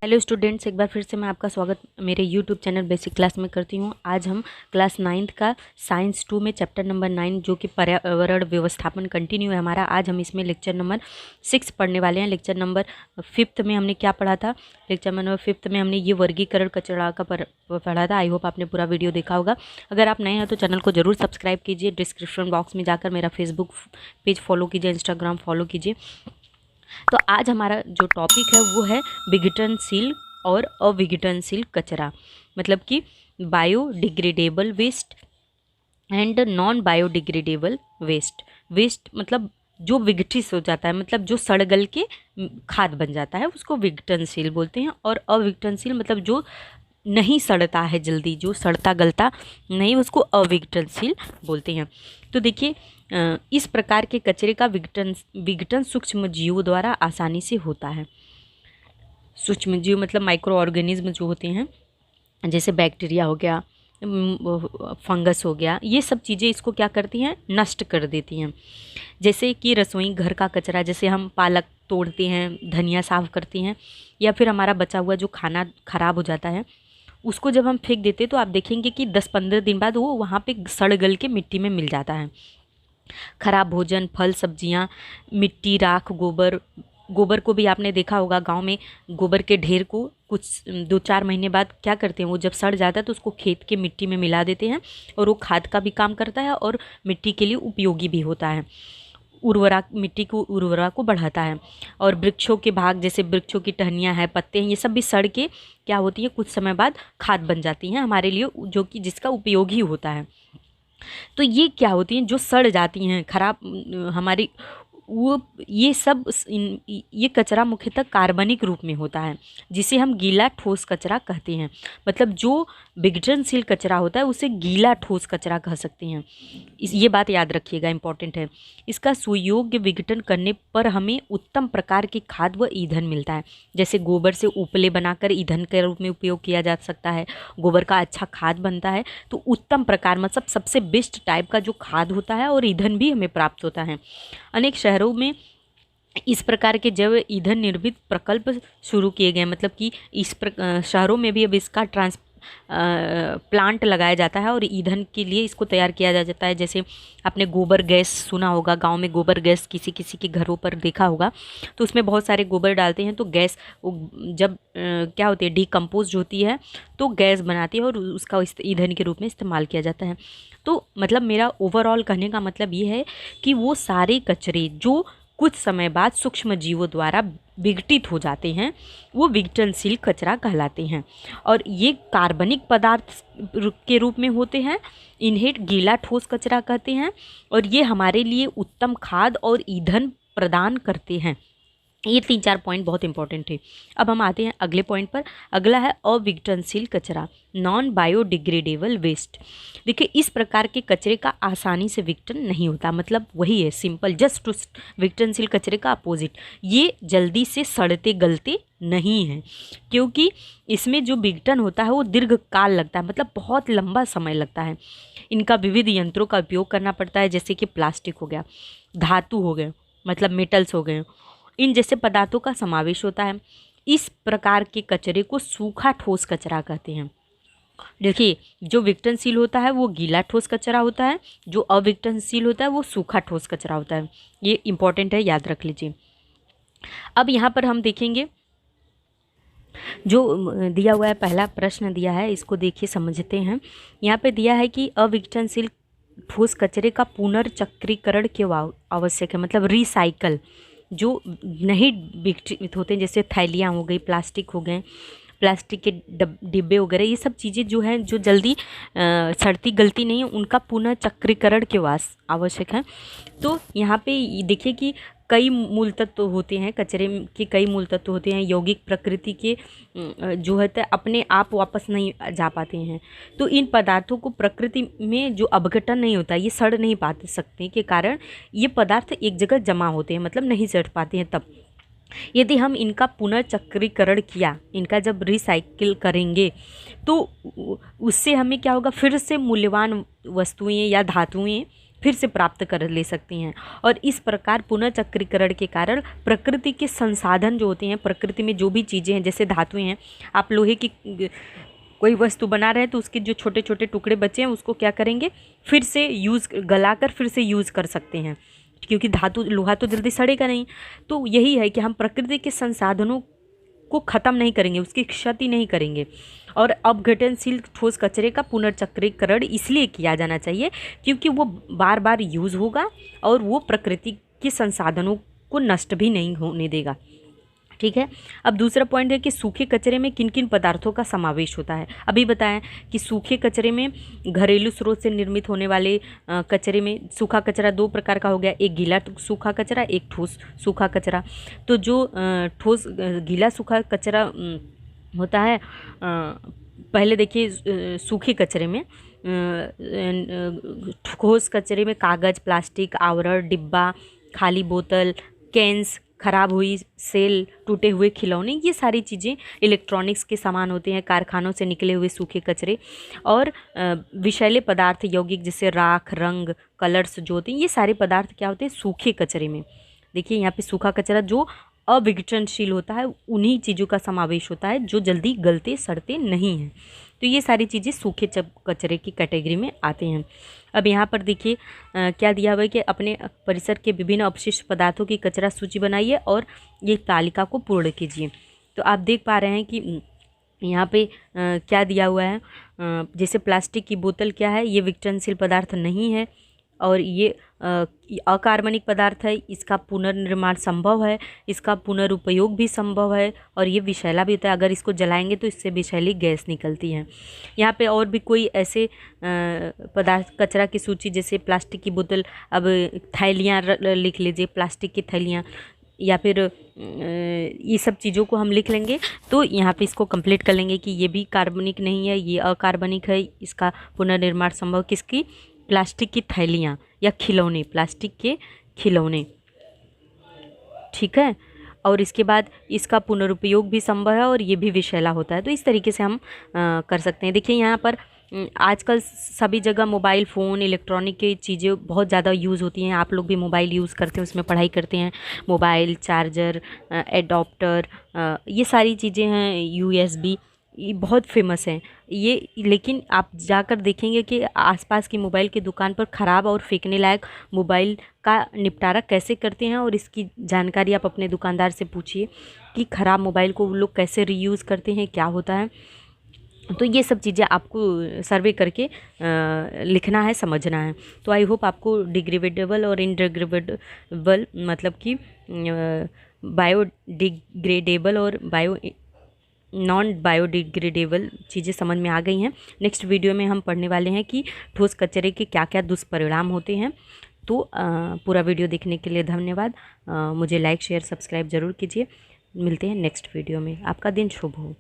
Hello students, एक बार फिर से मैं आपका स्वागत मेरे यूट्यूब चैनल बेसिक क्लास में करती हूँ। आज हम क्लास 9th का साइंस 2 में चैप्टर नंबर 9 जो कि पर्यावरण व्यवस्थापन कंटिन्यू है हमारा। आज हम इसमें लेक्चर नंबर 6 पढ़ने वाले हैं। लेक्चर नंबर 5 में हमने क्या पढ़ा था? लेक्चर नंबर 5 में हमने ये वर्गीकरण कचरा का पढ़ा था। आई होप आपने पूरा वीडियो देखा होगा। अगर आप नए हैं तो चैनल को ज़रूर सब्सक्राइब कीजिए। डिस्क्रिप्शन बॉक्स में जाकर मेरा फेसबुक पेज फॉलो कीजिए, इंस्टाग्राम फॉलो कीजिए। तो आज हमारा जो टॉपिक है वो है विघटनशील और अविघटनशील कचरा, मतलब कि biodegradable waste and non biodegradable waste. Waste मतलब जो विघटित हो जाता है, मतलब जो सड़ गल के खाद बन जाता है, उसको विघटनशील बोलते हैं। और अविघटनशील मतलब जो नहीं सड़ता है जल्दी, जो सड़ता गलता नहीं, उसको अविघटनशील बोलते हैं। तो देखिए, इस प्रकार के कचरे का विघटन सूक्ष्म जीवों द्वारा आसानी से होता है। सूक्ष्म जीव मतलब माइक्रो ऑर्गेनिज्म जो होते हैं, जैसे बैक्टीरिया हो गया, फंगस हो गया, ये सब चीज़ें इसको क्या करती हैं? नष्ट कर देती हैं। जैसे कि रसोई घर का कचरा, जैसे हम पालक तोड़ते हैं, धनिया साफ़ करते हैं, या फिर हमारा बचा हुआ जो खाना खराब हो जाता है उसको जब हम फेंक देते हैं तो आप देखेंगे कि 10-15 दिन बाद वो वहाँ पे सड़ गल के मिट्टी में मिल जाता है। खराब भोजन, फल, सब्जियाँ, मिट्टी, राख, गोबर को भी आपने देखा होगा गांव में। गोबर के ढेर को कुछ 2-4 महीने बाद क्या करते हैं, वो जब सड़ जाता है तो उसको खेत के मिट्टी में मिला देते हैं, और वो खाद का भी काम करता है और मिट्टी के लिए उपयोगी भी होता है। मिट्टी को उर्वरा को बढ़ाता है। और वृक्षों के भाग, जैसे वृक्षों की टहनियाँ हैं, पत्ते हैं, ये सब भी सड़ के क्या होती है, कुछ समय बाद खाद बन जाती हैं हमारे लिए, जो कि जिसका उपयोग ही होता है। तो ये क्या होती हैं, जो सड़ जाती हैं, खराब हमारी वो, ये सब ये कचरा मुख्यतः कार्बनिक रूप में होता है, जिसे हम गीला ठोस कचरा कहते हैं। मतलब जो विघटनशील कचरा होता है उसे गीला ठोस कचरा कह सकते हैं। ये बात याद रखिएगा, इंपॉर्टेंट है। इसका सुयोग्य विघटन करने पर हमें उत्तम प्रकार की खाद व ईंधन मिलता है। जैसे गोबर से उपले बनाकर ईंधन के रूप में उपयोग किया जा सकता है, गोबर का अच्छा खाद बनता है। तो उत्तम प्रकार मतलब सबसे बेस्ट टाइप का जो खाद होता है और ईंधन भी हमें प्राप्त होता है। अनेक शहरों में इस प्रकार के जैव ईंधन निर्मित प्रकल्प शुरू किए गए, मतलब कि शहरों में भी अब इसका प्लांट लगाया जाता है और ईंधन के लिए इसको तैयार किया जाता है। जैसे आपने गोबर गैस सुना होगा, गांव में गोबर गैस किसी किसी के घरों पर देखा होगा, तो उसमें बहुत सारे गोबर डालते हैं तो गैस जब क्या होती है, डिकम्पोज होती है तो गैस बनाती है और उसका ईंधन के रूप में इस्तेमाल किया जाता है। तो मतलब मेरा ओवरऑल कहने का मतलब ये है कि वो सारे कचरे जो कुछ समय बाद सूक्ष्म जीवों द्वारा विघटित हो जाते हैं वो विघटनशील कचरा कहलाते हैं, और ये कार्बनिक पदार्थ के रूप में होते हैं। इन्हें गीला ठोस कचरा कहते हैं, और ये हमारे लिए उत्तम खाद और ईंधन प्रदान करते हैं। ये 3-4 पॉइंट बहुत इंपॉर्टेंट है। अब हम आते हैं अगले पॉइंट पर। अगला है अविघटनशील कचरा, नॉन बायोडिग्रेडेबल वेस्ट। देखिए, इस प्रकार के कचरे का आसानी से विघटन नहीं होता, मतलब वही है सिंपल, जस्ट टू विघटनशील कचरे का अपोजिट। ये जल्दी से सड़ते गलते नहीं हैं, क्योंकि इसमें जो विघटन होता है वो दीर्घ काल लगता है, मतलब बहुत लंबा समय लगता है। इनका विविध यंत्रों का उपयोग करना पड़ता है, जैसे कि प्लास्टिक हो गया, धातु हो गए मतलब मेटल्स हो गए, इन जैसे पदार्थों का समावेश होता है। इस प्रकार के कचरे को सूखा ठोस कचरा कहते हैं। देखिए, जो विघटनशील होता है वो गीला ठोस कचरा होता है, जो अविघटनशील होता है वो सूखा ठोस कचरा होता है। ये इंपॉर्टेंट है, याद रख लीजिए। अब यहाँ पर हम देखेंगे जो दिया हुआ है, पहला प्रश्न दिया है, इसको देखिए समझते हैं। यहाँ पे दिया है कि अविघटनशील ठोस कचरे का पुनर्चक्रीकरण क्यों आवश्यक है, मतलब रिसाइकल। जो नहीं विघटित होते, जैसे थैलियाँ हो गई, प्लास्टिक हो गए, प्लास्टिक के डिब्बे वगैरह, ये सब चीज़ें जो हैं जो जल्दी सड़ती गलती नहीं है, उनका पुनः चक्रीकरण क्यों आवश्यक है। तो यहाँ पे देखिए कि कई मूल तत्व होते हैं, कचरे के कई मूल तत्व होते हैं, यौगिक प्रकृति के जो होता है अपने आप वापस नहीं जा पाते हैं। तो इन पदार्थों को प्रकृति में जो अपघटन नहीं होता, ये सड़ नहीं पाते सकते के कारण ये पदार्थ एक जगह जमा होते हैं, मतलब नहीं सड़ पाते हैं। तब यदि हम इनका पुनर्चक्रीकरण किया, इनका जब रिसाइकिल करेंगे तो उससे हमें क्या होगा, फिर से मूल्यवान वस्तुएं या धातुएं फिर से प्राप्त कर ले सकती हैं। और इस प्रकार पुनर्चक्रीकरण के कारण प्रकृति के संसाधन जो होते हैं, प्रकृति में जो भी चीज़ें हैं, जैसे धातुएं हैं, आप लोहे की कोई वस्तु बना रहे हैं तो उसके जो छोटे छोटे टुकड़े बचे हैं उसको क्या करेंगे, फिर से यूज़ गलाकर फिर से यूज़ कर सकते हैं, क्योंकि धातु लोहा तो जल्दी सड़ेगा नहीं। तो यही है कि हम प्रकृति के संसाधनों को ख़त्म नहीं करेंगे, उसकी क्षति नहीं करेंगे। और अपघटनशील ठोस कचरे का पुनर्चक्रीकरण इसलिए किया जाना चाहिए क्योंकि वो बार बार यूज़ होगा और वो प्रकृति के संसाधनों को नष्ट भी नहीं होने देगा। ठीक है। अब दूसरा पॉइंट है कि सूखे कचरे में किन किन पदार्थों का समावेश होता है। अभी बताएं कि सूखे कचरे में घरेलू स्रोत से निर्मित होने वाले कचरे में सूखा कचरा दो प्रकार का हो गया, एक गीला सूखा कचरा, एक ठोस सूखा कचरा। तो जो ठोस गीला सूखा कचरा होता है, पहले देखिए सूखे कचरे में, ठोस कचरे में कागज़, प्लास्टिक, आवरण, डिब्बा, खाली बोतल, कैंस, खराब हुई सेल, टूटे हुए खिलौने, ये सारी चीज़ें इलेक्ट्रॉनिक्स के सामान होते हैं। कारखानों से निकले हुए सूखे कचरे और विषैले पदार्थ यौगिक जैसे राख, रंग, कलर्स जो होते हैं, ये सारे पदार्थ क्या होते हैं सूखे कचरे में। देखिए यहाँ पे सूखा कचरा जो अविघटनशील होता है उन्हीं चीज़ों का समावेश होता है जो जल्दी गलते सड़ते नहीं हैं। तो ये सारी चीज़ें सूखे कचरे की कैटेगरी में आते हैं। अब यहाँ पर देखिए क्या दिया हुआ है कि अपने परिसर के विभिन्न अपशिष्ट पदार्थों की कचरा सूची बनाइए और ये तालिका को पूर्ण कीजिए। तो आप देख पा रहे हैं कि यहाँ पे क्या दिया हुआ है, जैसे प्लास्टिक की बोतल क्या है, ये विघटनशील पदार्थ नहीं है और ये अकार्बनिक पदार्थ है, इसका पुनर्निर्माण संभव है, इसका पुनरुपयोग भी संभव है और ये विषैला भी होता है। अगर इसको जलाएंगे तो इससे विषैली गैस निकलती है। यहाँ पे और भी कोई ऐसे पदार्थ कचरा की सूची, जैसे प्लास्टिक की बोतल, अब थैलियाँ लिख लीजिए, प्लास्टिक की थैलियाँ, या फिर ये सब चीज़ों को हम लिख लेंगे तो यहाँ पे इसको कंप्लीट कर लेंगे कि ये भी कार्बनिक नहीं है, ये अकार्बनिक है, इसका पुनर्निर्माण संभव किसकी, प्लास्टिक की थैलियाँ या खिलौने, प्लास्टिक के खिलौने। ठीक है। और इसके बाद इसका पुनरुपयोग भी संभव है और ये भी विषैला होता है। तो इस तरीके से हम कर सकते हैं। देखिए यहाँ पर आजकल सभी जगह मोबाइल फ़ोन, इलेक्ट्रॉनिक की चीज़ें बहुत ज़्यादा यूज़ होती हैं। आप लोग भी मोबाइल यूज़ करते हैं, उसमें पढ़ाई करते हैं। मोबाइल, चार्जर, एडॉप्टर, ये सारी चीज़ें हैं, USB, ये बहुत फेमस हैं ये। लेकिन आप जाकर देखेंगे कि आसपास की मोबाइल की दुकान पर ख़राब और फेंकने लायक मोबाइल का निपटारा कैसे करते हैं, और इसकी जानकारी आप अपने दुकानदार से पूछिए कि ख़राब मोबाइल को वो लोग कैसे रीयूज़ करते हैं, क्या होता है। तो ये सब चीज़ें आपको सर्वे करके लिखना है, समझना है। तो आई होप आपको डिग्रेडेबल और इनडिग्रेडेबल मतलब कि बायोडिग्रेडेबल और नॉन बायोडिग्रेडेबल चीज़ें समझ में आ गई हैं। नेक्स्ट वीडियो में हम पढ़ने वाले हैं कि ठोस कचरे के क्या क्या दुष्परिणाम होते हैं। तो पूरा वीडियो देखने के लिए धन्यवाद। मुझे लाइक, शेयर, सब्सक्राइब ज़रूर कीजिए। मिलते हैं नेक्स्ट वीडियो में। आपका दिन शुभ हो।